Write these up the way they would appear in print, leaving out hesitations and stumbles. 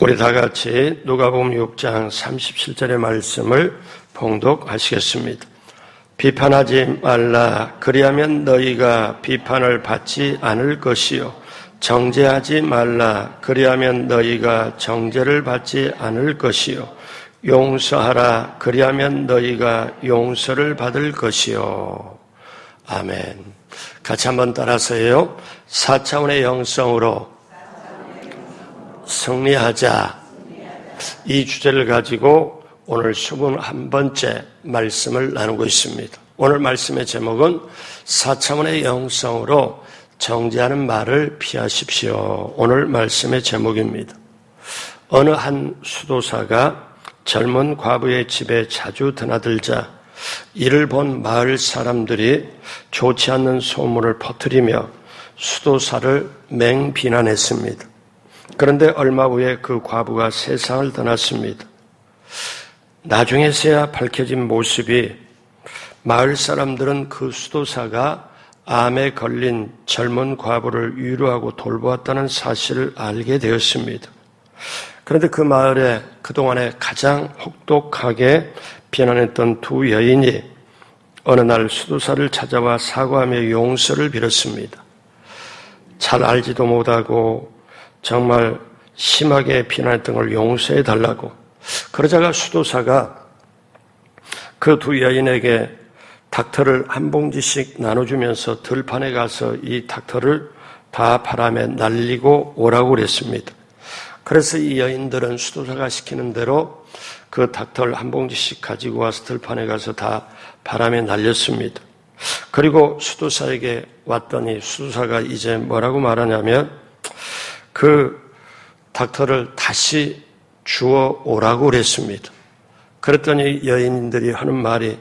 우리 다 같이 누가복음 6장 37절의 말씀을 봉독하시겠습니다. 비판하지 말라. 그리하면 너희가 비판을 받지 않을 것이요. 정죄하지 말라. 그리하면 너희가 정죄를 받지 않을 것이요. 용서하라. 그리하면 너희가 용서를 받을 것이요. 아멘. 같이 한번 따라서요. 4차원의 영성으로 승리하자. 이 주제를 가지고 오늘 21번째 말씀을 나누고 있습니다. 오늘 말씀의 제목은 4차원의 영성으로 정죄하는 말을 피하십시오. 오늘 말씀의 제목입니다. 어느 한 수도사가 젊은 과부의 집에 자주 드나들자 이를 본 마을 사람들이 좋지 않는 소문을 퍼뜨리며 수도사를 맹비난했습니다. 그런데 얼마 후에 그 과부가 세상을 떠났습니다. 나중에서야 밝혀진 모습이 마을 사람들은 그 수도사가 암에 걸린 젊은 과부를 위로하고 돌보았다는 사실을 알게 되었습니다. 그런데 그 마을에 그동안에 가장 혹독하게 비난했던 두 여인이 어느 날 수도사를 찾아와 사과하며 용서를 빌었습니다. 잘 알지도 못하고 정말 심하게 비난했던 걸 용서해 달라고. 그러자가 수도사가 그 두 여인에게 닥터를 한 봉지씩 나눠주면서 들판에 가서 이 닥터를 다 바람에 날리고 오라고 그랬습니다. 그래서 이 여인들은 수도사가 시키는 대로 그 닥터를 한 봉지씩 가지고 와서 들판에 가서 다 바람에 날렸습니다. 그리고 수도사에게 왔더니 수도사가 이제 뭐라고 말하냐면 그 닥터를 다시 주워 오라고 그랬습니다. 그랬더니 여인들이 하는 말이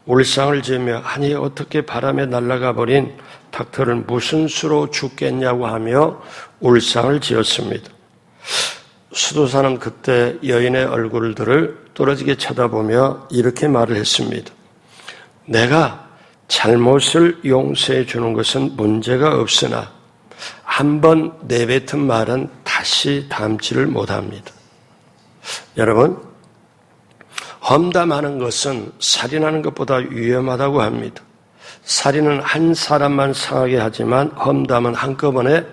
울상을 지으며 아니 어떻게 바람에 날아가 버린 닥터를 무슨 수로 죽겠냐고 하며 울상을 지었습니다. 수도사는 그때 여인의 얼굴들을 뚫어지게 쳐다보며 이렇게 말을 했습니다. 내가 잘못을 용서해 주는 것은 문제가 없으나 한번 내뱉은 말은 다시 담지를 못합니다. 여러분, 험담하는 것은 살인하는 것보다 위험하다고 합니다. 살인은 한 사람만 상하게 하지만 험담은 한꺼번에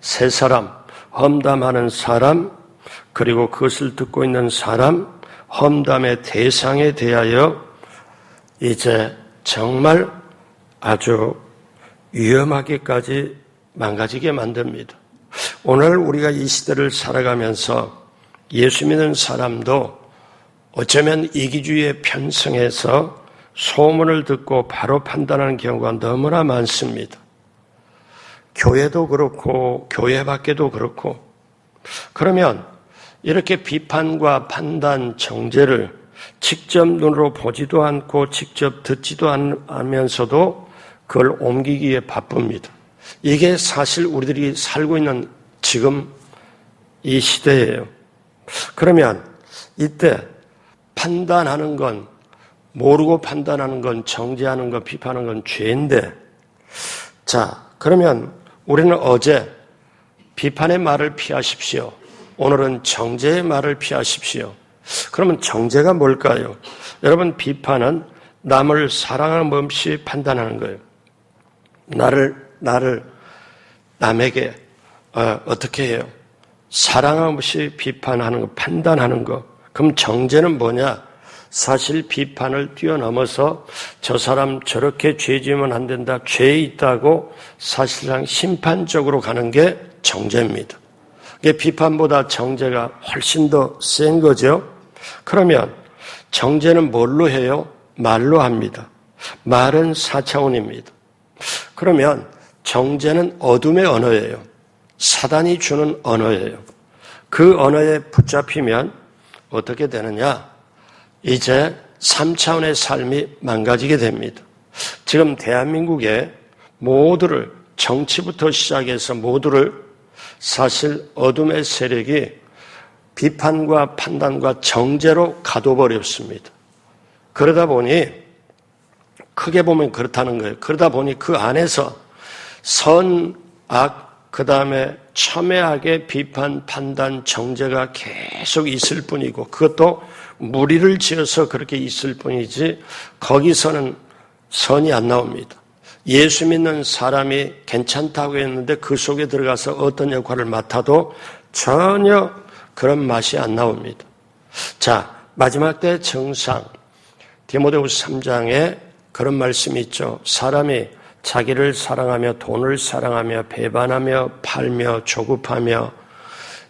세 사람, 험담하는 사람, 그리고 그것을 듣고 있는 사람, 험담의 대상에 대하여 이제 정말 아주 위험하게까지 망가지게 만듭니다. 오늘 우리가 이 시대를 살아가면서 예수 믿는 사람도 어쩌면 이기주의에 편승해서 소문을 듣고 바로 판단하는 경우가 너무나 많습니다. 교회도 그렇고 교회 밖에도 그렇고. 그러면 이렇게 비판과 판단, 정죄를 직접 눈으로 보지도 않고 직접 듣지도 않으면서도 그걸 옮기기에 바쁩니다. 이게 사실 우리들이 살고 있는 지금 이 시대예요. 그러면 이때 판단하는 건, 모르고 판단하는 건, 정죄하는 건, 비판하는 건 죄인데, 자, 그러면 우리는 어제 비판의 말을 피하십시오. 오늘은 정죄의 말을 피하십시오. 그러면 정죄가 뭘까요? 여러분, 비판은 남을 사랑하는 법 없이 판단하는 거예요. 남에게 어떻게 해요? 사랑함 없이 비판하는 거, 판단하는 거. 그럼 정죄는 뭐냐? 사실 비판을 뛰어넘어서 저 사람 저렇게 죄 지으면 안 된다, 죄 있다고 사실상 심판적으로 가는 게 정죄입니다. 비판보다 정죄가 훨씬 더 센 거죠. 그러면 정죄는 뭘로 해요? 말로 합니다. 말은 4차원입니다. 그러면 정죄는 어둠의 언어예요. 사단이 주는 언어예요. 그 언어에 붙잡히면 어떻게 되느냐? 이제 3차원의 삶이 망가지게 됩니다. 지금 대한민국의 모두를, 정치부터 시작해서 모두를 사실 어둠의 세력이 비판과 판단과 정죄로 가둬버렸습니다. 그러다 보니 크게 보면 그렇다는 거예요. 그러다 보니 그 안에서 선, 악, 그 다음에 첨예하게 비판, 판단, 정죄가 계속 있을 뿐이고 그것도 무리를 지어서 그렇게 있을 뿐이지 거기서는 선이 안 나옵니다. 예수 믿는 사람이 괜찮다고 했는데 그 속에 들어가서 어떤 역할을 맡아도 전혀 그런 맛이 안 나옵니다. 자, 마지막 때 정상 디모데후서 3장에 그런 말씀이 있죠. 사람이 자기를 사랑하며 돈을 사랑하며 배반하며 팔며 조급하며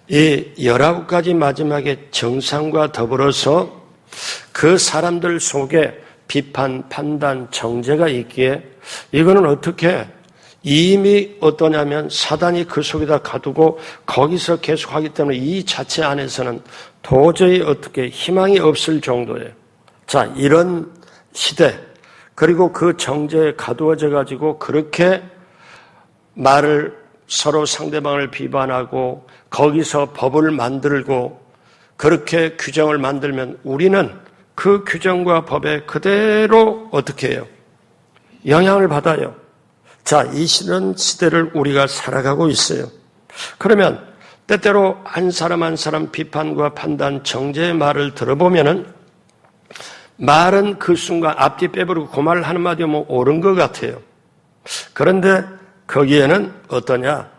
이 19가지 마지막에 정상과 더불어서 그 사람들 속에 비판, 판단, 정죄가 있기에 이거는 어떻게 이미 어떠냐면 사단이 그 속에다 가두고 거기서 계속하기 때문에 이 자체 안에서는 도저히 어떻게 희망이 없을 정도예요. 자, 이런 시대 그리고 그 정죄에 가두어져 가지고 그렇게 말을 서로 상대방을 비판하고 거기서 법을 만들고 그렇게 규정을 만들면 우리는 그 규정과 법에 그대로 어떻게 해요? 영향을 받아요. 자, 이 시대를 우리가 살아가고 있어요. 그러면 때때로 한 사람 한 사람 비판과 판단, 정죄의 말을 들어보면은 말은 그 순간 앞뒤 빼버리고 그 말을 하는 마디 하면 옳은 것 같아요. 그런데 거기에는 어떠냐?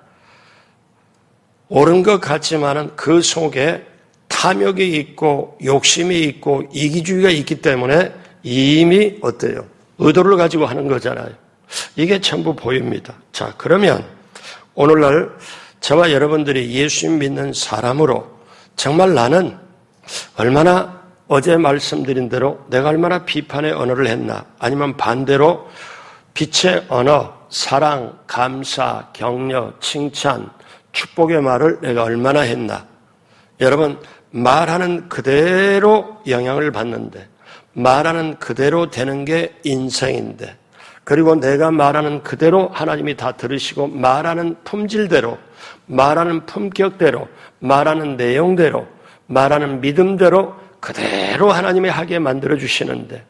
옳은 것 같지만은 그 속에 탐욕이 있고 욕심이 있고 이기주의가 있기 때문에 이미 어때요? 의도를 가지고 하는 거잖아요. 이게 전부 보입니다. 자, 그러면 오늘날 저와 여러분들이 예수 믿는 사람으로 정말 나는 얼마나 어제 말씀드린 대로 내가 얼마나 비판의 언어를 했나 아니면 반대로 빛의 언어, 사랑, 감사, 격려, 칭찬, 축복의 말을 내가 얼마나 했나. 여러분 말하는 그대로 영향을 받는데 말하는 그대로 되는 게 인생인데 그리고 내가 말하는 그대로 하나님이 다 들으시고 말하는 품질대로 말하는 품격대로 말하는 내용대로 말하는 믿음대로 그대로 하나님이 하게 만들어주시는데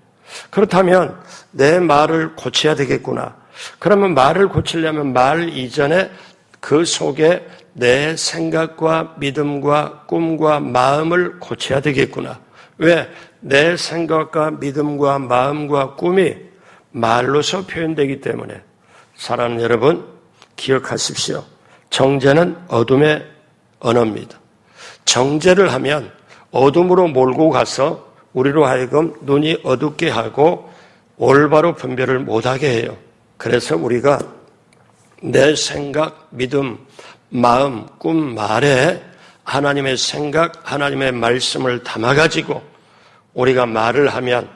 그렇다면 내 말을 고쳐야 되겠구나. 그러면 말을 고치려면 말 이전에 그 속에 내 생각과 믿음과 꿈과 마음을 고쳐야 되겠구나. 왜? 내 생각과 믿음과 마음과 꿈이 말로서 표현되기 때문에 사랑하는 여러분 기억하십시오. 정죄는 어둠의 언어입니다. 정죄를 하면 어둠으로 몰고 가서 우리로 하여금 눈이 어둡게 하고 올바로 분별을 못하게 해요. 그래서 우리가 내 생각, 믿음, 마음, 꿈, 말에 하나님의 생각, 하나님의 말씀을 담아가지고 우리가 말을 하면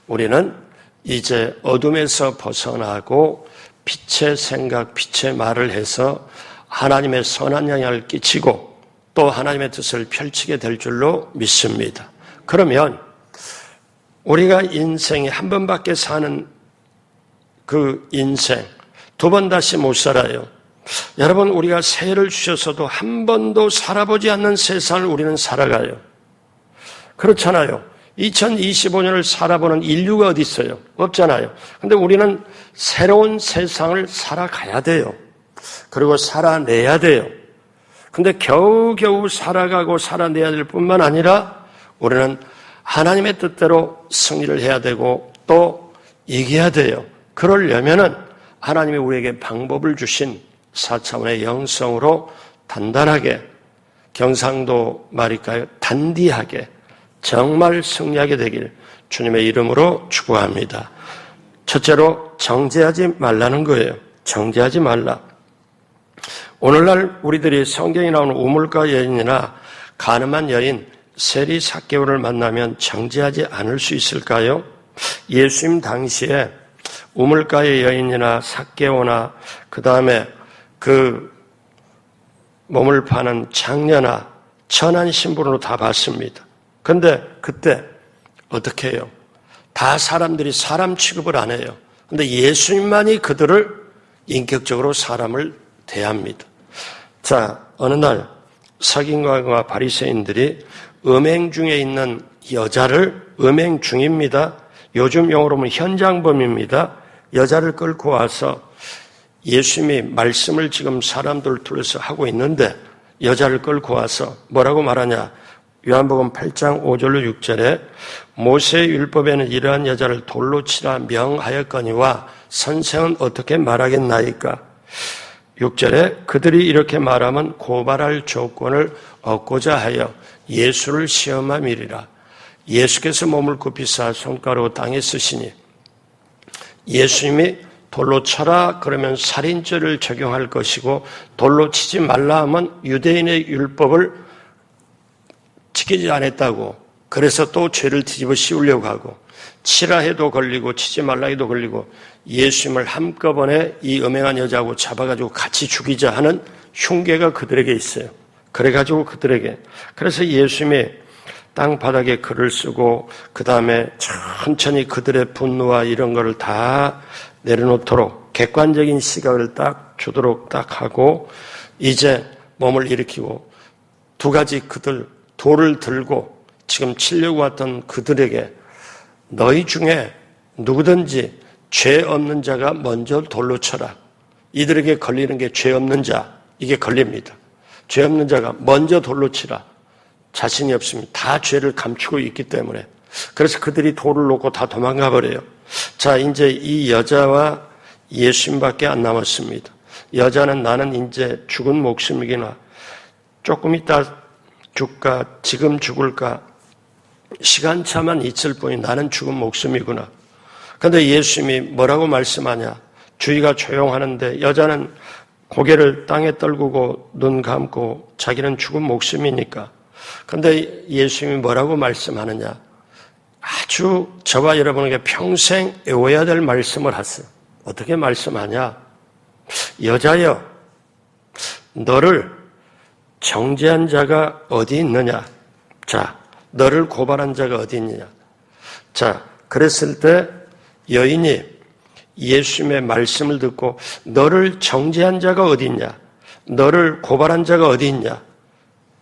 우리는 이제 어둠에서 벗어나고 빛의 생각, 빛의 말을 해서 하나님의 선한 영향을 끼치고 또 하나님의 뜻을 펼치게 될 줄로 믿습니다. 그러면 우리가 인생이 한 번밖에 사는 그 인생 두 번 다시 못 살아요. 여러분 우리가 새해를 주셔서도 한 번도 살아보지 않는 세상을 우리는 살아가요. 그렇잖아요. 2025년을 살아보는 인류가 어디 있어요? 없잖아요. 근데 우리는 새로운 세상을 살아가야 돼요. 그리고 살아내야 돼요. 근데 겨우겨우 살아가고 살아내야 될 뿐만 아니라 우리는 하나님의 뜻대로 승리를 해야 되고 또 이겨야 돼요. 그러려면은 하나님이 우리에게 방법을 주신 4차원의 영성으로 단단하게 경상도 말일까요? 단디하게 정말 승리하게 되길 주님의 이름으로 축복합니다. 첫째로 정죄하지 말라는 거예요. 정죄하지 말라. 오늘날 우리들이 성경에 나오는 우물가 여인이나 가늠한 여인 세리 삭개오를 만나면 정죄하지 않을 수 있을까요? 예수님 당시에 우물가의 여인이나 삭개오나 그 다음에 그 몸을 파는 장녀나 천한 신분으로 다 봤습니다. 그런데 그때 어떻게 해요? 다 사람들이 사람 취급을 안 해요. 그런데 예수님만이 그들을 인격적으로 사람을 대합니다. 자, 어느 날 서기관과 바리새인들이 음행 중에 있는 여자를 음행 중입니다. 요즘 용어로 하면 현장범입니다. 여자를 끌고 와서 예수님이 말씀을 지금 사람들 둘러서 하고 있는데 여자를 끌고 와서 뭐라고 말하냐? 요한복음 8장 5절로 6절에 모세의 율법에는 이러한 여자를 돌로 치라 명하였거니와 선생은 어떻게 말하겠나이까? 6절에 그들이 이렇게 말하면 고발할 조건을 얻고자 하여 예수를 시험함이리라. 예수께서 몸을 굽히사 손가락으로 땅에 쓰시니 예수님이 돌로 쳐라 그러면 살인죄를 적용할 것이고 돌로 치지 말라 하면 유대인의 율법을 지키지 않았다고 그래서 또 죄를 뒤집어 씌우려고 하고 치라 해도 걸리고 치지 말라 해도 걸리고 예수님을 한꺼번에 이 음행한 여자하고 잡아가지고 같이 죽이자 하는 흉계가 그들에게 있어요. 그래가지고 그래서 예수님이 땅바닥에 글을 쓰고 그 다음에 천천히 그들의 분노와 이런 거를 다 내려놓도록 객관적인 시각을 딱 주도록 딱 하고 이제 몸을 일으키고 두 가지 그들 돌을 들고 지금 치려고 왔던 그들에게 너희 중에 누구든지 죄 없는 자가 먼저 돌로 쳐라. 이들에게 걸리는 게 죄 없는 자, 이게 걸립니다. 죄 없는 자가 먼저 돌로 치라. 자신이 없습니다. 다 죄를 감추고 있기 때문에. 그래서 그들이 돌을 놓고 다 도망가 버려요. 자, 이제 이 여자와 예수님밖에 안 남았습니다. 여자는 나는 이제 죽은 목숨이구나. 조금 있다 죽을까, 지금 죽을까, 시간차만 있을 뿐이 나는 죽은 목숨이구나. 그런데 예수님이 뭐라고 말씀하냐? 주위가 조용하는데 여자는 고개를 땅에 떨구고 눈 감고 자기는 죽은 목숨이니까. 그런데 예수님이 뭐라고 말씀하느냐? 아주 저와 여러분에게 평생 외워야 될 말씀을 하세요. 어떻게 말씀하냐? 여자여, 너를 정죄한 자가 어디 있느냐? 자, 너를 고발한 자가 어디 있느냐? 자, 그랬을 때 여인이 예수님의 말씀을 듣고 너를 정죄한 자가 어디 있냐? 너를 고발한 자가 어디 있냐?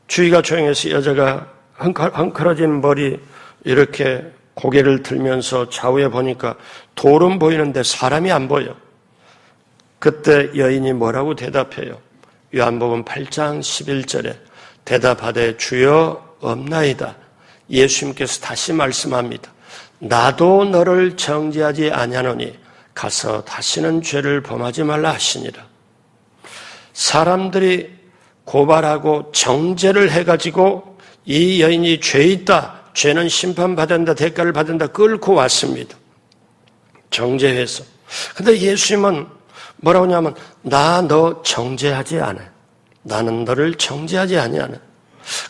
주위가 조용해서 여자가 헝클어진 머리 이렇게 고개를 들면서 좌우에 보니까 돌은 보이는데 사람이 안 보여. 그때 여인이 뭐라고 대답해요? 요한복음 8장 11절에 대답하되 주여 없나이다. 예수님께서 다시 말씀합니다. 나도 너를 정죄하지 아니하노니 가서 다시는 죄를 범하지 말라 하시니라. 사람들이 고발하고 정죄를 해가지고 이 여인이 죄 있다, 죄는 심판받는다, 대가를 받는다 끌고 왔습니다. 정죄해서. 근데 예수님은 뭐라고 하냐면 나 너 정죄하지 않아. 나는 너를 정죄하지 아니하네.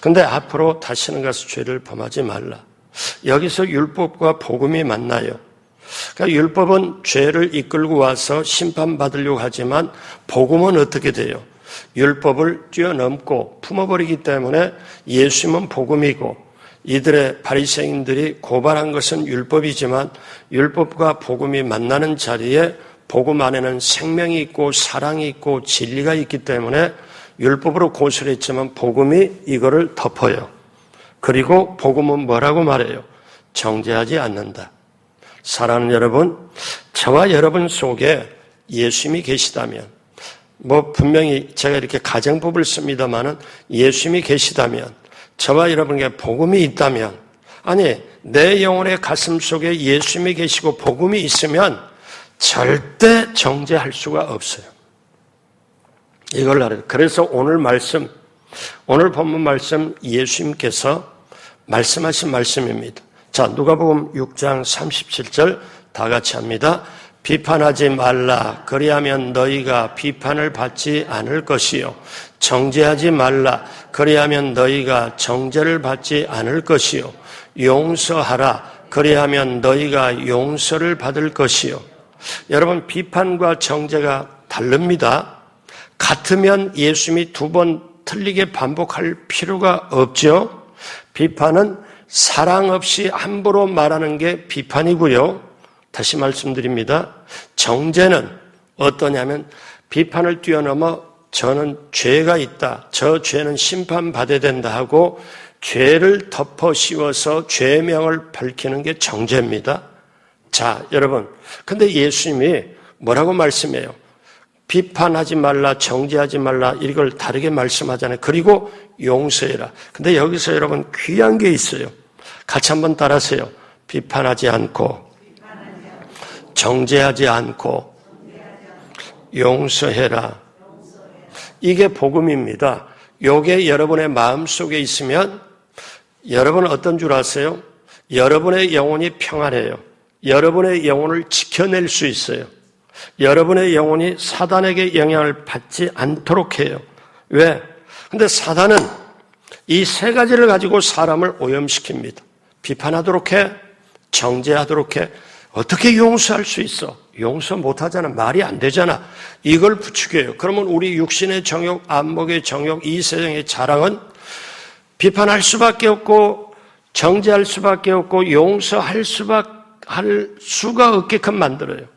근데 앞으로 다시는 가서 죄를 범하지 말라. 여기서 율법과 복음이 만나요. 그러니까 율법은 죄를 이끌고 와서 심판받으려고 하지만 복음은 어떻게 돼요? 율법을 뛰어넘고 품어버리기 때문에 예수님은 복음이고 이들의 바리새인들이 고발한 것은 율법이지만 율법과 복음이 만나는 자리에 복음 안에는 생명이 있고 사랑이 있고 진리가 있기 때문에 율법으로 고소를 했지만 복음이 이거를 덮어요. 그리고 복음은 뭐라고 말해요? 정죄하지 않는다. 사랑하는 여러분, 저와 여러분 속에 예수님이 계시다면 분명히 제가 이렇게 가정법을 씁니다마는 예수님이 계시다면 저와 여러분에게 복음이 있다면 아니 내 영혼의 가슴 속에 예수님이 계시고 복음이 있으면 절대 정죄할 수가 없어요. 이걸 알아요. 그래서 오늘 본문 말씀 예수님께서 말씀하신 말씀입니다. 자, 누가복음 6장 37절 다 같이 합니다. 비판하지 말라. 그리하면 너희가 비판을 받지 않을 것이요. 정죄하지 말라. 그리하면 너희가 정죄를 받지 않을 것이요. 용서하라. 그리하면 너희가 용서를 받을 것이요. 여러분, 비판과 정죄가 다릅니다. 같으면 예수님이 두 번 틀리게 반복할 필요가 없죠. 비판은 사랑 없이 함부로 말하는 게 비판이고요. 다시 말씀드립니다. 정죄는 어떠냐면 비판을 뛰어넘어 저는 죄가 있다. 저 죄는 심판받아야 된다 하고 죄를 덮어 씌워서 죄명을 밝히는 게 정죄입니다. 자, 여러분. 근데 예수님이 뭐라고 말씀해요? 비판하지 말라, 정죄하지 말라, 이걸 다르게 말씀하잖아요. 그리고 용서해라. 근데 여기서 여러분 귀한 게 있어요. 같이 한번 따라하세요. 비판하지 않고, 정죄하지 않고, 용서해라. 이게 복음입니다. 요게 여러분의 마음속에 있으면 여러분은 어떤 줄 아세요? 여러분의 영혼이 평안해요. 여러분의 영혼을 지켜낼 수 있어요. 여러분의 영혼이 사단에게 영향을 받지 않도록 해요. 왜? 근데 사단은 이 세 가지를 가지고 사람을 오염시킵니다. 비판하도록 해, 정죄하도록 해. 어떻게 용서할 수 있어? 용서 못하잖아. 말이 안 되잖아. 이걸 부추겨요. 그러면 우리 육신의 정욕, 안목의 정욕, 이 세상의 자랑은 비판할 수밖에 없고 정죄할 수밖에 없고 용서할 수가 없게끔 만들어요.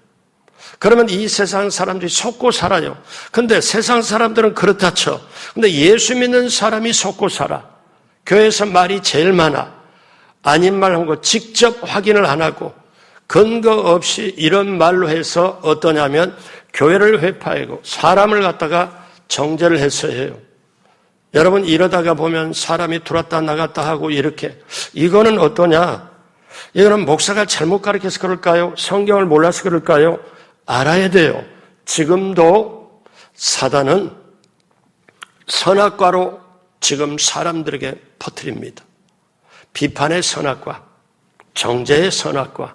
그러면 이 세상 사람들이 속고 살아요. 근데 세상 사람들은 그렇다 쳐. 근데 예수 믿는 사람이 속고 살아. 교회에서 말이 제일 많아. 아닌 말 한 거 직접 확인을 안 하고 근거 없이 이런 말로 해서 어떠냐면 교회를 회파하고 사람을 갖다가 정죄를 해서 해요. 여러분 이러다가 보면 사람이 들어왔다 나갔다 하고 이렇게 이거는 어떠냐? 이거는 목사가 잘못 가르쳐서 그럴까요? 성경을 몰라서 그럴까요? 알아야 돼요. 지금도 사단은 선악과로 지금 사람들에게 퍼뜨립니다. 비판의 선악과, 정죄의 선악과,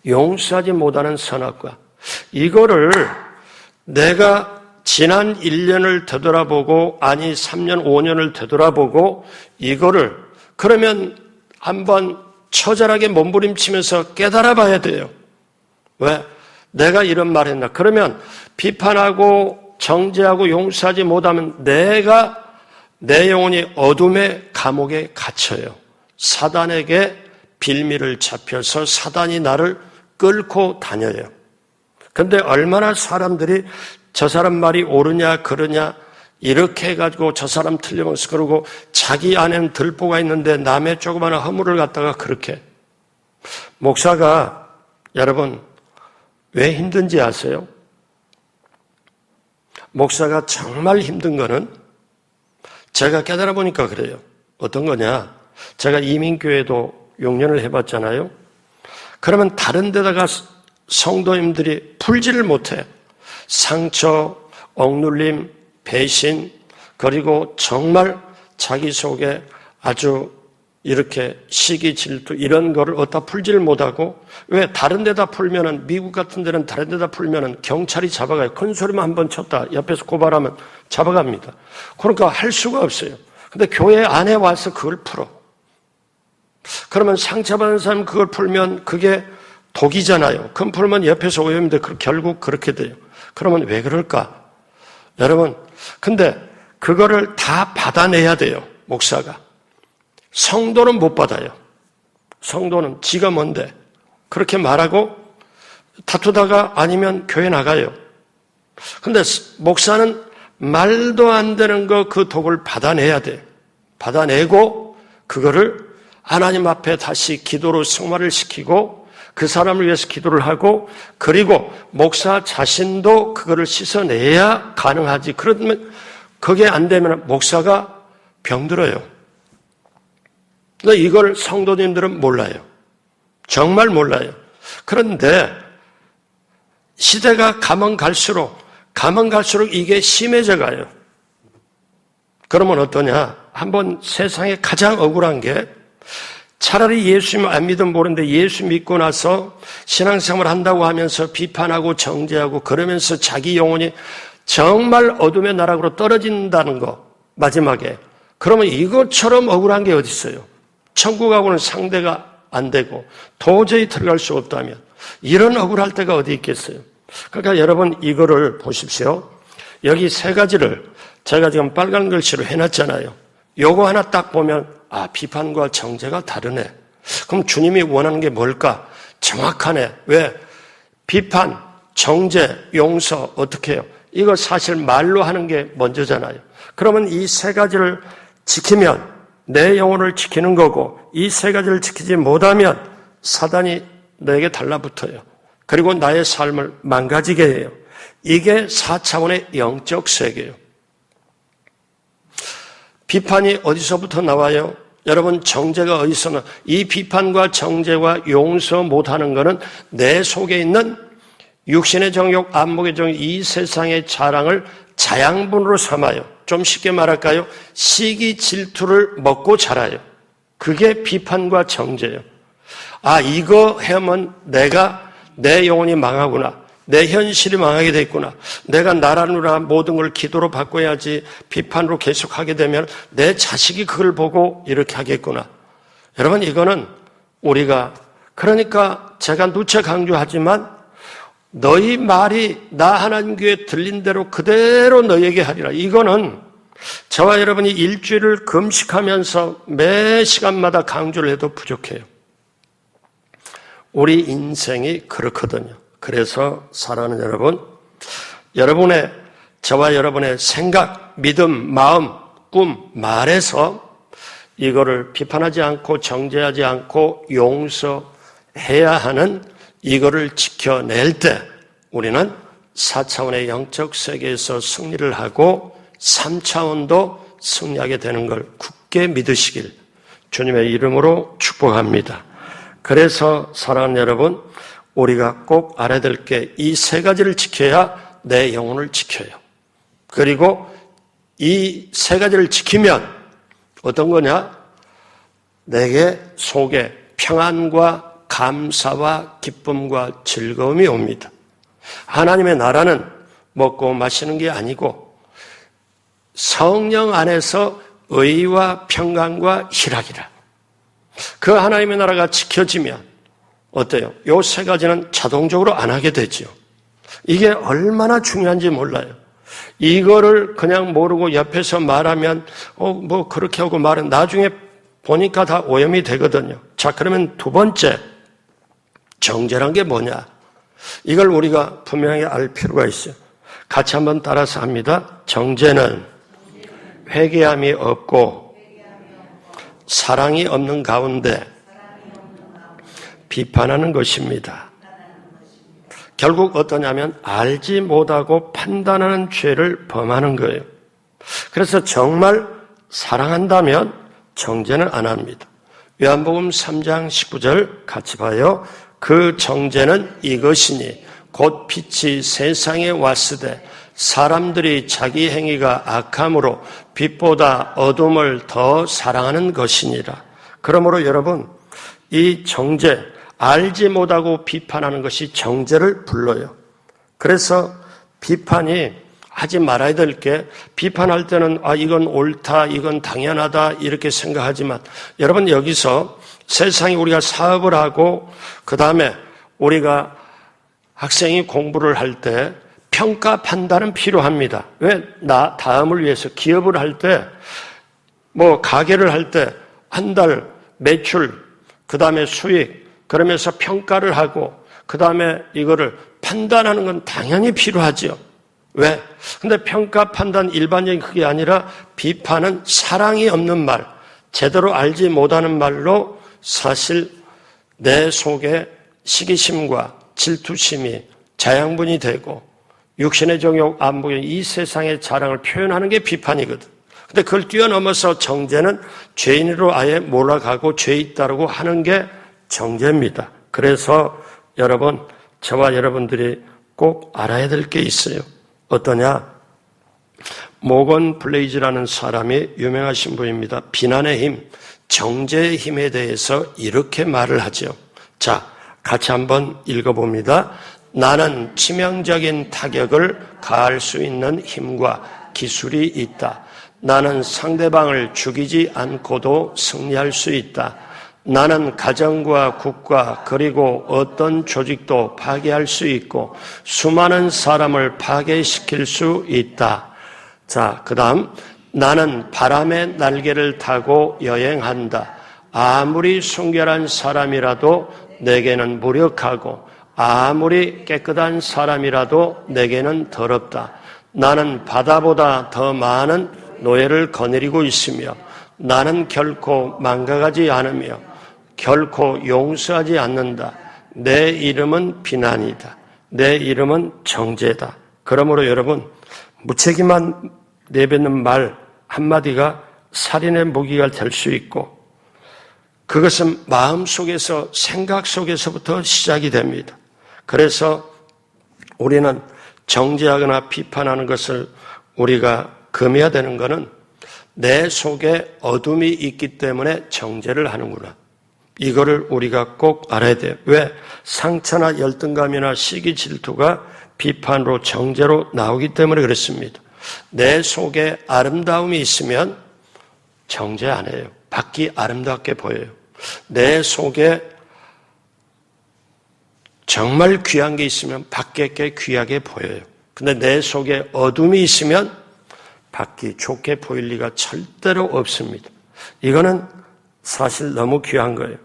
용서하지 못하는 선악과. 이거를 내가 지난 1년을 되돌아보고 아니 3년, 5년을 되돌아보고 이거를 그러면 한번 처절하게 몸부림치면서 깨달아 봐야 돼요. 왜? 내가 이런 말 했나? 그러면 비판하고 정죄하고 용서하지 못하면 내 영혼이 어둠의 감옥에 갇혀요. 사단에게 빌미를 잡혀서 사단이 나를 끌고 다녀요. 근데 얼마나 사람들이 저 사람 말이 옳으냐 그러냐 이렇게 해가지고 저 사람 틀림없이 그러고 자기 안에는 들보가 있는데 남의 조그마한 허물을 갖다가 그렇게. 목사가 여러분 왜 힘든지 아세요? 목사가 정말 힘든 거는 제가 깨달아 보니까 그래요. 어떤 거냐? 제가 이민교회도 6년을 해봤잖아요. 그러면 다른 데다가 성도님들이 풀지를 못해. 상처, 억눌림, 배신, 그리고 정말 자기 속에 아주 이렇게 시기, 질투 이런 거를 어디다 풀지를 못하고 왜 다른 데다 풀면은 미국 같은 데는 다른 데다 풀면은 경찰이 잡아가요. 큰 소리만 한번 쳤다 옆에서 고발하면 잡아갑니다. 그러니까 할 수가 없어요. 근데 교회 안에 와서 그걸 풀어. 그러면 상처받은 사람 그걸 풀면 그게 독이잖아요. 그럼 풀면 옆에서 오염인데 결국 그렇게 돼요. 그러면 왜 그럴까? 여러분, 근데 그거를 다 받아내야 돼요. 목사가. 성도는 못 받아요. 성도는 지가 뭔데 그렇게 말하고 다투다가 아니면 교회 나가요. 근데 목사는 말도 안 되는 그 독을 받아내야 돼. 받아내고 그거를 하나님 앞에 다시 기도로 승화를 시키고 그 사람을 위해서 기도를 하고 그리고 목사 자신도 그거를 씻어내야 가능하지. 그러면 그게 안 되면 목사가 병들어요. 근데 이걸 성도님들은 몰라요. 정말 몰라요. 그런데 시대가 가면 갈수록 이게 심해져 가요. 그러면 어떠냐? 한번 세상에 가장 억울한 게 차라리 예수님 안 믿으면 모르는데 예수 믿고 나서 신앙생활 한다고 하면서 비판하고 정죄하고 그러면서 자기 영혼이 정말 어둠의 나락으로 떨어진다는 거 마지막에. 그러면 이것처럼 억울한 게 어디 있어요? 천국하고는 상대가 안 되고 도저히 들어갈 수 없다면 이런 억울할 때가 어디 있겠어요? 그러니까 여러분 이거를 보십시오. 여기 세 가지를 제가 지금 빨간 글씨로 해놨잖아요. 요거 하나 딱 보면 비판과 정죄가 다르네. 그럼 주님이 원하는 게 뭘까? 정확하네. 왜? 비판, 정죄, 용서 어떻게 해요? 이거 사실 말로 하는 게 먼저잖아요. 그러면 이 세 가지를 지키면 내 영혼을 지키는 거고 이 세 가지를 지키지 못하면 사단이 너에게 달라붙어요. 그리고 나의 삶을 망가지게 해요. 이게 4차원의 영적 세계예요. 비판이 어디서부터 나와요? 여러분, 정죄가 어디서 나와요? 이 비판과 정죄와 용서 못하는 것은 내 속에 있는 육신의 정욕, 안목의 정욕, 이 세상의 자랑을 자양분으로 삼아요. 좀 쉽게 말할까요? 시기 질투를 먹고 자라요. 그게 비판과 정죄예요. 아, 이거 하면 내 영혼이 망하구나. 내 현실이 망하게 됐구나. 내가 나라누라 모든 걸 기도로 바꿔야지 비판으로 계속하게 되면 내 자식이 그걸 보고 이렇게 하겠구나. 여러분, 이거는 우리가, 그러니까 제가 누차 강조하지만 너희 말이 나 하나님 귀에 들린 대로 그대로 너희에게 하리라. 이거는 저와 여러분이 일주일을 금식하면서 매 시간마다 강조를 해도 부족해요. 우리 인생이 그렇거든요. 그래서 사랑하는 여러분, 저와 여러분의 생각, 믿음, 마음, 꿈, 말에서 이거를 비판하지 않고 정죄하지 않고 용서해야 하는 이거를 지켜낼 때 우리는 4차원의 영적 세계에서 승리를 하고 3차원도 승리하게 되는 걸 굳게 믿으시길 주님의 이름으로 축복합니다. 그래서 사랑하는 여러분, 우리가 꼭 알아야 될 게 이 세 가지를 지켜야 내 영혼을 지켜요. 그리고 이 세 가지를 지키면 어떤 거냐? 내게 속에 평안과 감사와 기쁨과 즐거움이 옵니다. 하나님의 나라는 먹고 마시는 게 아니고 성령 안에서 의와 평강과 희락이라. 그 하나님의 나라가 지켜지면 어때요? 요 세 가지는 자동적으로 안 하게 되죠. 이게 얼마나 중요한지 몰라요. 이거를 그냥 모르고 옆에서 말하면 뭐 그렇게 하고 말은 나중에 보니까 다 오염이 되거든요. 자, 그러면 두 번째, 정죄란 게 뭐냐? 이걸 우리가 분명히 알 필요가 있어요. 같이 한번 따라서 합니다. 정죄는 회개함이 없고 사랑이 없는 가운데 비판하는 것입니다. 결국 어떠냐면 알지 못하고 판단하는 죄를 범하는 거예요. 그래서 정말 사랑한다면 정죄는 안 합니다. 요한복음 3장 19절 같이 봐요. 그 정죄는 이것이니 곧 빛이 세상에 왔으되 사람들이 자기 행위가 악함으로 빛보다 어둠을 더 사랑하는 것이니라. 그러므로 여러분, 이 정죄, 알지 못하고 비판하는 것이 정죄를 불러요. 그래서 비판이 하지 말아야 될 게, 비판할 때는 이건 옳다, 이건 당연하다 이렇게 생각하지만 여러분, 여기서 세상에 우리가 사업을 하고 그 다음에 우리가 학생이 공부를 할 때 평가 판단은 필요합니다. 왜? 다음을 위해서 기업을 할 때, 가게를 할 때 한 달 매출, 그 다음에 수익, 그러면서 평가를 하고 그 다음에 이거를 판단하는 건 당연히 필요하죠. 왜? 근데 평가, 판단 일반적인 그게 아니라 비판은 사랑이 없는 말, 제대로 알지 못하는 말로 사실 내 속에 시기심과 질투심이 자양분이 되고 육신의 정욕, 안목의 이 세상의 자랑을 표현하는 게 비판이거든. 근데 그걸 뛰어넘어서 정죄는 죄인으로 아예 몰아가고 죄 있다라고 하는 게 정죄입니다. 그래서 여러분, 저와 여러분들이 꼭 알아야 될 게 있어요. 어떠냐? 모건 블레이즈라는 사람이 유명하신 분입니다. 비난의 힘, 정죄의 힘에 대해서 이렇게 말을 하죠. 자, 같이 한번 읽어봅니다. 나는 치명적인 타격을 가할 수 있는 힘과 기술이 있다. 나는 상대방을 죽이지 않고도 승리할 수 있다. 나는 가정과 국가 그리고 어떤 조직도 파괴할 수 있고 수많은 사람을 파괴시킬 수 있다. 자, 그 다음, 나는 바람의 날개를 타고 여행한다. 아무리 순결한 사람이라도 내게는 무력하고 아무리 깨끗한 사람이라도 내게는 더럽다. 나는 바다보다 더 많은 노예를 거느리고 있으며 나는 결코 망가가지 않으며 결코 용서하지 않는다. 내 이름은 비난이다. 내 이름은 정죄다. 그러므로 여러분, 무책임한 내뱉는 말 한마디가 살인의 무기가 될 수 있고, 그것은 마음속에서, 생각 속에서부터 시작이 됩니다. 그래서 우리는 정죄하거나 비판하는 것을 우리가 금해야 되는 것은 내 속에 어둠이 있기 때문에 정죄를 하는구나. 이거를 우리가 꼭 알아야 돼요. 왜? 상처나 열등감이나 시기 질투가 비판으로 정죄로 나오기 때문에 그렇습니다. 내 속에 아름다움이 있으면 정죄 안 해요. 밖이 아름답게 보여요. 내 속에 정말 귀한 게 있으면 밖에 게 귀하게 보여요. 근데 내 속에 어둠이 있으면 밖이 좋게 보일 리가 절대로 없습니다. 이거는 사실 너무 귀한 거예요.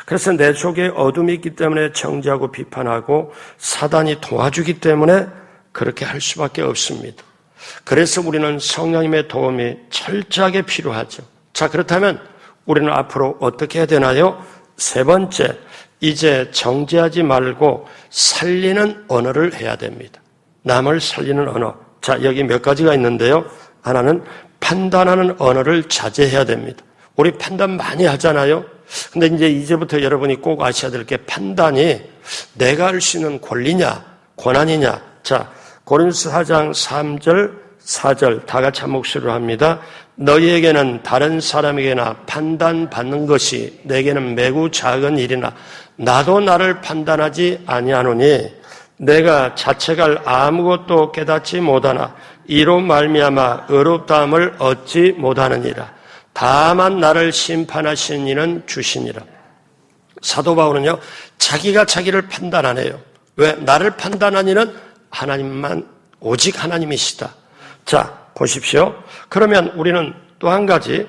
그래서 내 속에 어둠이 있기 때문에 정죄하고 비판하고 사단이 도와주기 때문에 그렇게 할 수밖에 없습니다. 그래서 우리는 성령님의 도움이 철저하게 필요하죠. 자, 그렇다면 우리는 앞으로 어떻게 해야 되나요? 세 번째, 이제 정죄하지 말고 살리는 언어를 해야 됩니다. 남을 살리는 언어. 자, 여기 몇 가지가 있는데요. 하나는 판단하는 언어를 자제해야 됩니다. 우리 판단 많이 하잖아요. 근데 이제부터 여러분이 꼭 아셔야 될 게 판단이 내가 할 수 있는 권리냐, 권한이냐. 자, 고린도서 4장 3절, 4절 다 같이 한 목소리로 합니다. 너희에게는 다른 사람에게나 판단받는 것이 내게는 매우 작은 일이나 나도 나를 판단하지 아니하노니 내가 자책할 아무것도 깨닫지 못하나 이로 말미암아 의롭다함을 얻지 못하느니라. 다만 나를 심판하시는 이는 주시니라. 사도 바울은요, 자기가 자기를 판단 안 해요. 왜? 나를 판단한 이는 하나님만, 오직 하나님이시다. 자, 보십시오. 그러면 우리는 또 한 가지,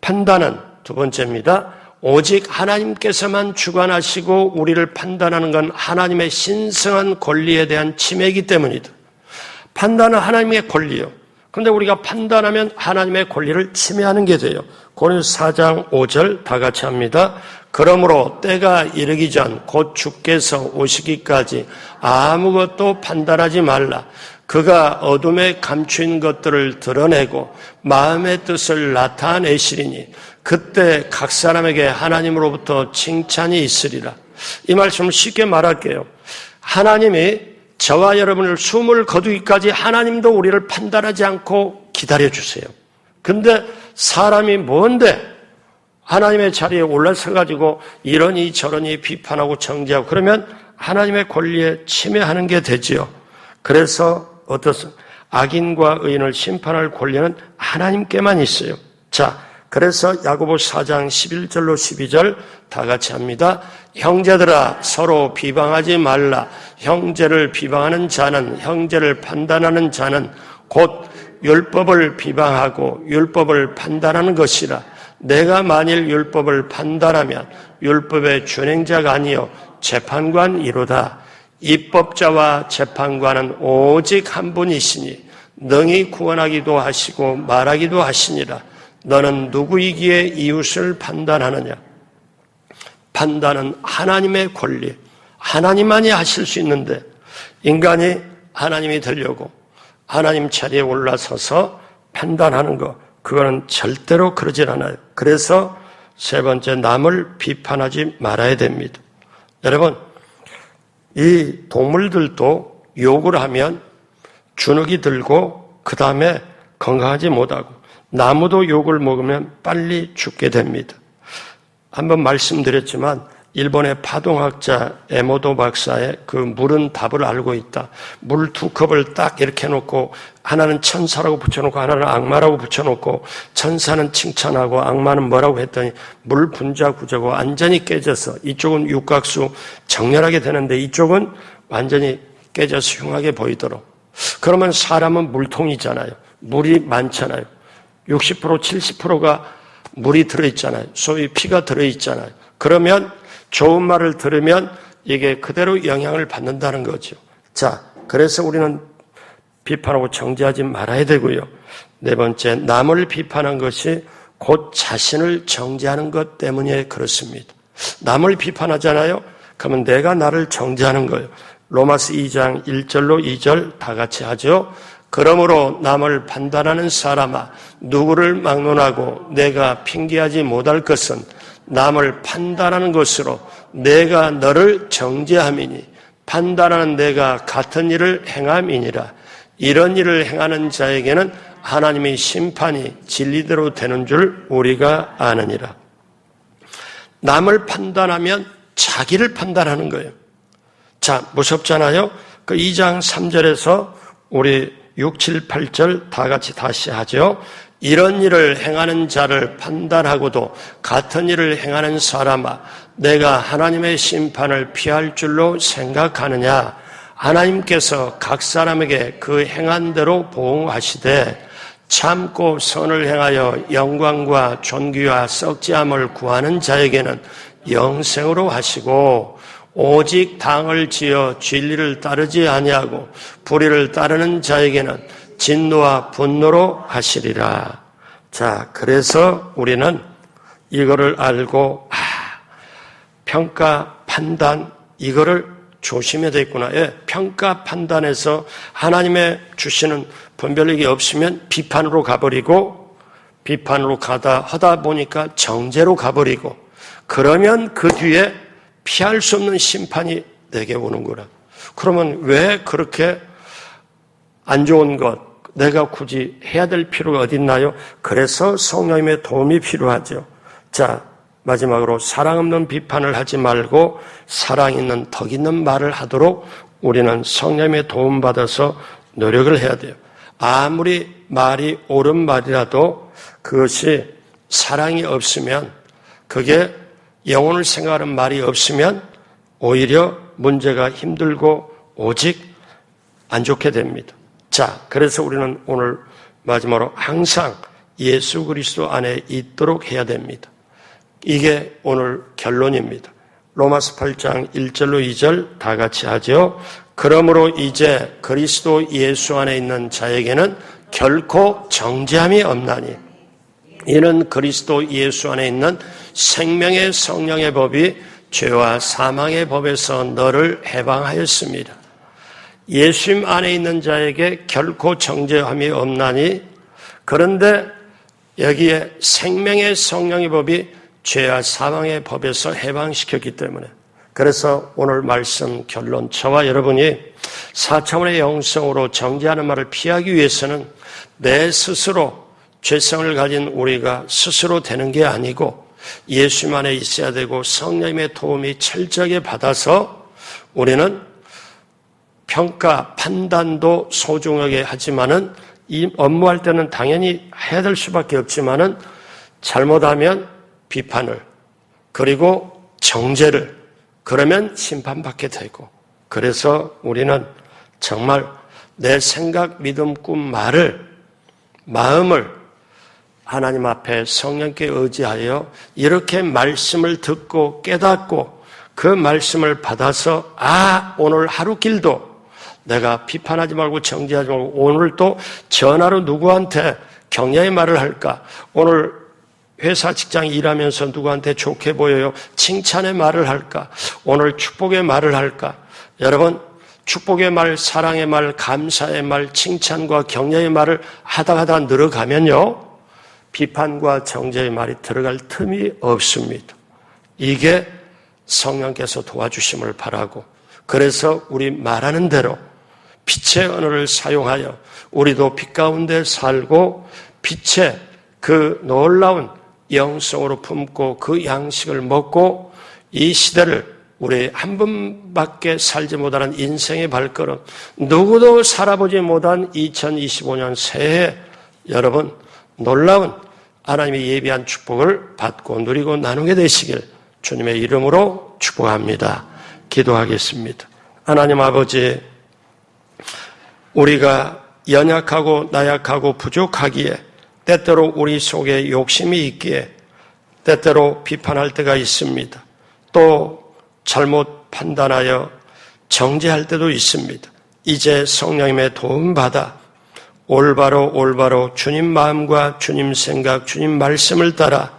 판단은 두 번째입니다. 오직 하나님께서만 주관하시고 우리를 판단하는 건 하나님의 신성한 권리에 대한 침해이기 때문이다. 판단은 하나님의 권리요. 그런데 우리가 판단하면 하나님의 권리를 침해하는 게 돼요. 고린도서 4장 5절 다 같이 합니다. 그러므로 때가 이르기 전 곧 주께서 오시기까지 아무것도 판단하지 말라. 그가 어둠에 감추인 것들을 드러내고 마음의 뜻을 나타내시리니 그때 각 사람에게 하나님으로부터 칭찬이 있으리라. 이 말씀을 쉽게 말할게요. 하나님이 저와 여러분을 숨을 거두기까지 하나님도 우리를 판단하지 않고 기다려주세요. 근데 사람이 뭔데 하나님의 자리에 올라서가지고 이러니 저러니 비판하고 정죄하고 그러면 하나님의 권리에 침해하는 게 되지요. 그래서 어떻습니까? 악인과 의인을 심판할 권리는 하나님께만 있어요. 자, 그래서 야고보 4장 11절로 12절 다 같이 합니다. 형제들아 서로 비방하지 말라. 형제를 비방하는 자는 형제를 판단하는 자는 곧 율법을 비방하고 율법을 판단하는 것이라. 내가 만일 율법을 판단하면 율법의 준행자가 아니요 재판관이로다. 입법자와 재판관은 오직 한 분이시니 능히 구원하기도 하시고 말하기도 하시니라. 너는 누구이기에 이웃을 판단하느냐? 판단은 하나님의 권리, 하나님만이 하실 수 있는데 인간이 하나님이 되려고 하나님 자리에 올라서서 판단하는 것, 그거는 절대로 그러질 않아요. 그래서 세 번째, 남을 비판하지 말아야 됩니다. 여러분, 이 동물들도 욕을 하면 주눅이 들고 그 다음에 건강하지 못하고 나무도 욕을 먹으면 빨리 죽게 됩니다. 한번 말씀드렸지만 일본의 파동학자 에모도 박사의 그 물은 답을 알고 있다. 물 2컵을 딱 이렇게 놓고 하나는 천사라고 붙여놓고 하나는 악마라고 붙여놓고 천사는 칭찬하고 악마는 뭐라고 했더니 물 분자 구조가 완전히 깨져서 이쪽은 육각수 정렬하게 되는데 이쪽은 완전히 깨져서 흉하게 보이도록. 그러면 사람은 물통이잖아요. 물이 많잖아요. 60% 70%가 물이 들어있잖아요. 소위 피가 들어있잖아요. 그러면 좋은 말을 들으면 이게 그대로 영향을 받는다는 거죠. 자, 그래서 우리는 비판하고 정죄하지 말아야 되고요. 네 번째, 남을 비판한 것이 곧 자신을 정죄하는 것 때문에 그렇습니다. 남을 비판하잖아요. 그러면 내가 나를 정죄하는 거예요. 로마서 2장 1절로 2절 다 같이 하죠. 그러므로 남을 판단하는 사람아, 누구를 막론하고 내가 핑계하지 못할 것은 남을 판단하는 것으로 내가 너를 정죄함이니 판단하는 내가 같은 일을 행함이니라. 이런 일을 행하는 자에게는 하나님의 심판이 진리대로 되는 줄 우리가 아느니라. 남을 판단하면 자기를 판단하는 거예요. 자, 무섭잖아요? 그 2장 3절에서 우리 6, 7, 8절 다 같이 다시 하죠. 이런 일을 행하는 자를 판단하고도 같은 일을 행하는 사람아, 내가 하나님의 심판을 피할 줄로 생각하느냐? 하나님께서 각 사람에게 그 행한 대로 보응하시되 참고 선을 행하여 영광과 존귀와 썩지함을 구하는 자에게는 영생으로 하시고 오직 당을 지어 진리를 따르지 아니하고 불의를 따르는 자에게는 진노와 분노로 하시리라. 자, 그래서 우리는 이거를 알고 평가, 판단 이거를 조심해야 되겠구나. 평가, 판단에서 하나님의 주시는 분별력이 없으면 비판으로 가버리고 비판으로 하다 보니까 정죄로 가버리고 그러면 그 뒤에 피할 수 없는 심판이 내게 오는 거라. 그러면 왜 그렇게 안 좋은 것 내가 굳이 해야 될 필요가 어디 있나요? 그래서 성령님의 도움이 필요하죠. 자, 마지막으로 사랑 없는 비판을 하지 말고 사랑 있는 덕 있는 말을 하도록 우리는 성령님의 도움받아서 노력을 해야 돼요. 아무리 말이 옳은 말이라도 그것이 사랑이 없으면 그게 영혼을 생각하는 말이 없으면 오히려 문제가 힘들고 오직 안 좋게 됩니다. 자, 그래서 우리는 오늘 마지막으로 항상 예수 그리스도 안에 있도록 해야 됩니다. 이게 오늘 결론입니다. 로마서 8장 1절로 2절 다 같이 하죠. 그러므로 이제 그리스도 예수 안에 있는 자에게는 결코 정죄함이 없나니 이는 그리스도 예수 안에 있는 생명의 성령의 법이 죄와 사망의 법에서 너를 해방하였습니다. 예수님 안에 있는 자에게 결코 정죄함이 없나니 그런데 여기에 생명의 성령의 법이 죄와 사망의 법에서 해방시켰기 때문에 그래서 오늘 말씀 결론 저와 여러분이 4차원의 영성으로 정죄하는 말을 피하기 위해서는 내 스스로 죄성을 가진 우리가 스스로 되는 게 아니고 예수님 안에 있어야 되고 성령님의 도움이 철저하게 받아서 우리는 평가, 판단도 소중하게 하지만은 이 업무할 때는 당연히 해야 될 수밖에 없지만은 잘못하면 비판을 그리고 정죄를 그러면 심판받게 되고 그래서 우리는 정말 내 생각, 믿음, 꿈, 마음을 하나님 앞에 성령께 의지하여 이렇게 말씀을 듣고 깨닫고 그 말씀을 받아서 오늘 하루 길도 내가 비판하지 말고 정죄하지 말고 오늘 또 전화로 누구한테 격려의 말을 할까? 오늘 회사 직장 일하면서 누구한테 좋게 보여요? 칭찬의 말을 할까? 오늘 축복의 말을 할까? 여러분, 축복의 말, 사랑의 말, 감사의 말, 칭찬과 격려의 말을 하다 늘어가면요. 비판과 정죄의 말이 들어갈 틈이 없습니다. 이게 성령께서 도와주심을 바라고 그래서 우리 말하는 대로 빛의 언어를 사용하여 우리도 빛 가운데 살고 빛의 그 놀라운 영성으로 품고 그 양식을 먹고 이 시대를 우리 한 번밖에 살지 못하는 인생의 발걸음 누구도 살아보지 못한 2025년 새해 여러분 놀라운 하나님이 예비한 축복을 받고 누리고 나누게 되시길 주님의 이름으로 축복합니다. 기도하겠습니다. 하나님 아버지 우리가 연약하고 나약하고 부족하기에 때때로 우리 속에 욕심이 있기에 때때로 비판할 때가 있습니다. 또 잘못 판단하여 정죄할 때도 있습니다. 이제 성령님의 도움받아 올바로 주님 마음과 주님 생각, 주님 말씀을 따라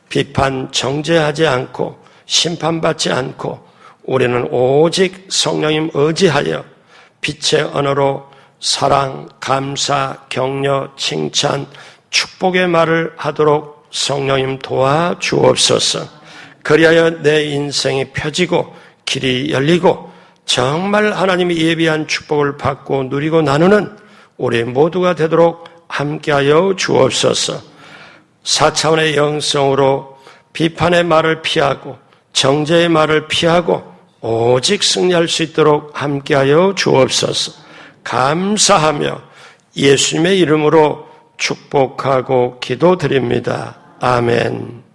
비판, 정죄하지 않고 심판받지 않고 우리는 오직 성령님 의지하여 빛의 언어로 사랑, 감사, 격려, 칭찬, 축복의 말을 하도록 성령님 도와주옵소서. 그리하여 내 인생이 펴지고 길이 열리고 정말 하나님이 예비한 축복을 받고 누리고 나누는 우리 모두가 되도록 함께하여 주옵소서. 4차원의 영성으로 비판의 말을 피하고 정죄의 말을 피하고 오직 승리할 수 있도록 함께하여 주옵소서. 감사하며 예수님의 이름으로 축복하고 기도드립니다. 아멘.